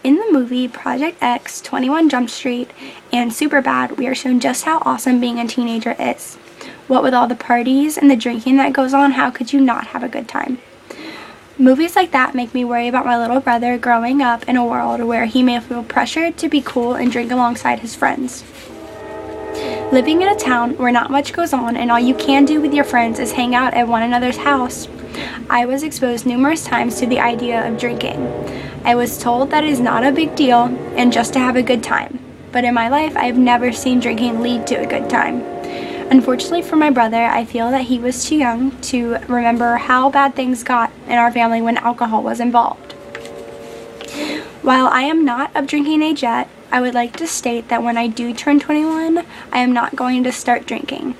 In the movie Project X, 21 Jump Street, and Superbad, we are shown just how awesome being a teenager is. What with all the parties and the drinking that goes on, how could you not have a good time? Movies like that make me worry about my little brother growing up in a world where he may feel pressured to be cool and drink alongside his friends. Living in a town where not much goes on and all you can do with your friends is hang out at one another's house, I was exposed numerous times to the idea of drinking. I was told that it is not a big deal and just to have a good time, but in my life I have never seen drinking lead to a good time. Unfortunately for my brother, I feel that he was too young to remember how bad things got in our family when alcohol was involved. While I am not of drinking age yet, I would like to state that when I do turn 21, I am not going to start drinking.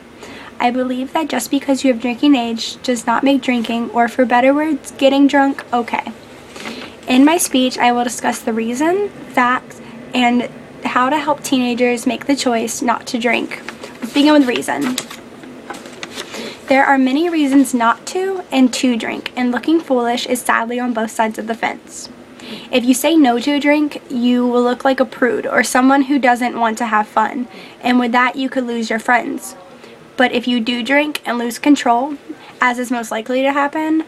I believe that just because you have drinking age does not make drinking, or for better words, getting drunk, okay. In my speech, I will discuss the reason, facts, and how to help teenagers make the choice not to drink. Let's begin with reason. There are many reasons not to and to drink, and looking foolish is sadly on both sides of the fence. If you say no to a drink, you will look like a prude or someone who doesn't want to have fun, and with that you could lose your friends. But if you do drink and lose control, as is most likely to happen,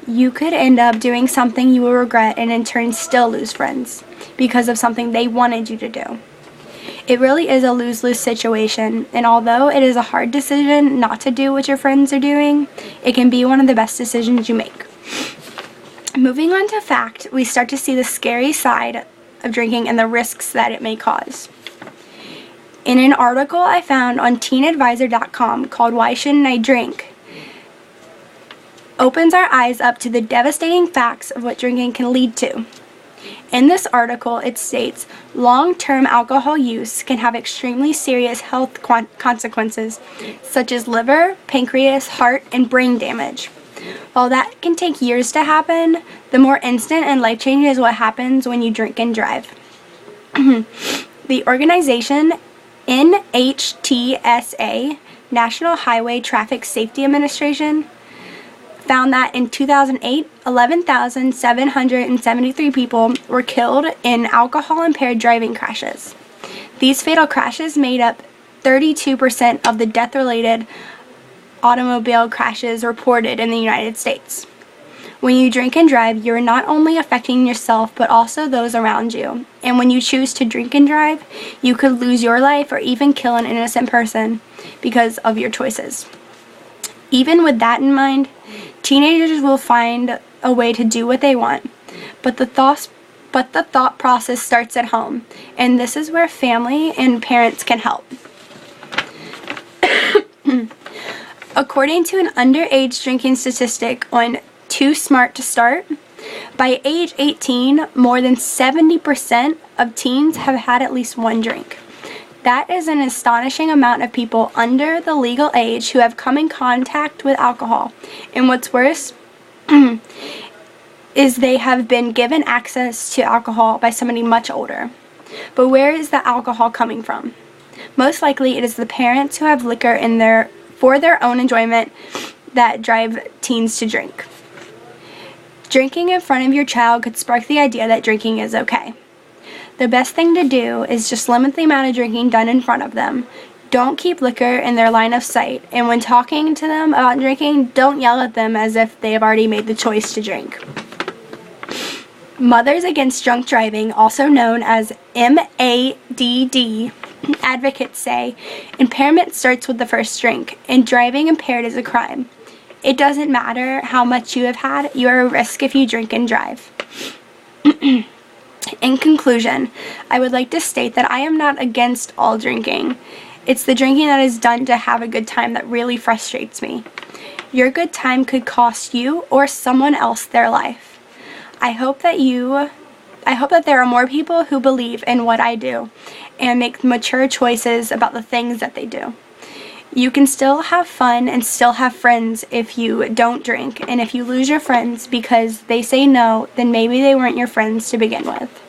you could end up doing something you will regret and in turn still lose friends because of something they wanted you to do. It really is a lose-lose situation, and although it is a hard decision not to do what your friends are doing, it can be one of the best decisions you make. Moving on to fact, we start to see the scary side of drinking and the risks that it may cause. In an article I found on teenadvisor.com called Why Shouldn't I Drink? Opens our eyes up to the devastating facts of what drinking can lead to. In this article, it states long-term alcohol use can have extremely serious health consequences, such as liver, pancreas, heart, and brain damage. While that can take years to happen, the more instant and life-changing is what happens when you drink and drive. The organization NHTSA, National Highway Traffic Safety Administration, found that in 2008, 11,773 people were killed in alcohol-impaired driving crashes. These fatal crashes made up 32% of the death-related automobile crashes reported in the United States. When you drink and drive, you're not only affecting yourself but also those around you. And when you choose to drink and drive, you could lose your life or even kill an innocent person because of your choices. Even with that in mind, teenagers will find a way to do what they want, but the thought process starts at home, and this is where family and parents can help. According to an underage drinking statistic on Too Smart to Start, by age 18, more than 70% of teens have had at least one drink. That is an astonishing amount of people under the legal age who have come in contact with alcohol. And what's worse is they have been given access to alcohol by somebody much older. But where is the alcohol coming from? Most likely it is the parents who have liquor for their own enjoyment that drive teens to drink. Drinking in front of your child could spark the idea that drinking is okay. The best thing to do is just limit the amount of drinking done in front of them. Don't keep liquor in their line of sight, and when talking to them about drinking, don't yell at them as if they have already made the choice to drink. Mothers Against Drunk Driving, also known as MADD, advocates say impairment starts with the first drink, and driving impaired is a crime. It doesn't matter how much you have had, you are a risk if you drink and drive. In conclusion, I would like to state that I am not against all drinking. It's the drinking that is done to have a good time that really frustrates me. Your good time could cost you or someone else their life. I hope that there are more people who believe in what I do and make mature choices about the things that they do. You can still have fun and still have friends if you don't drink, and if you lose your friends because they say no, then maybe they weren't your friends to begin with.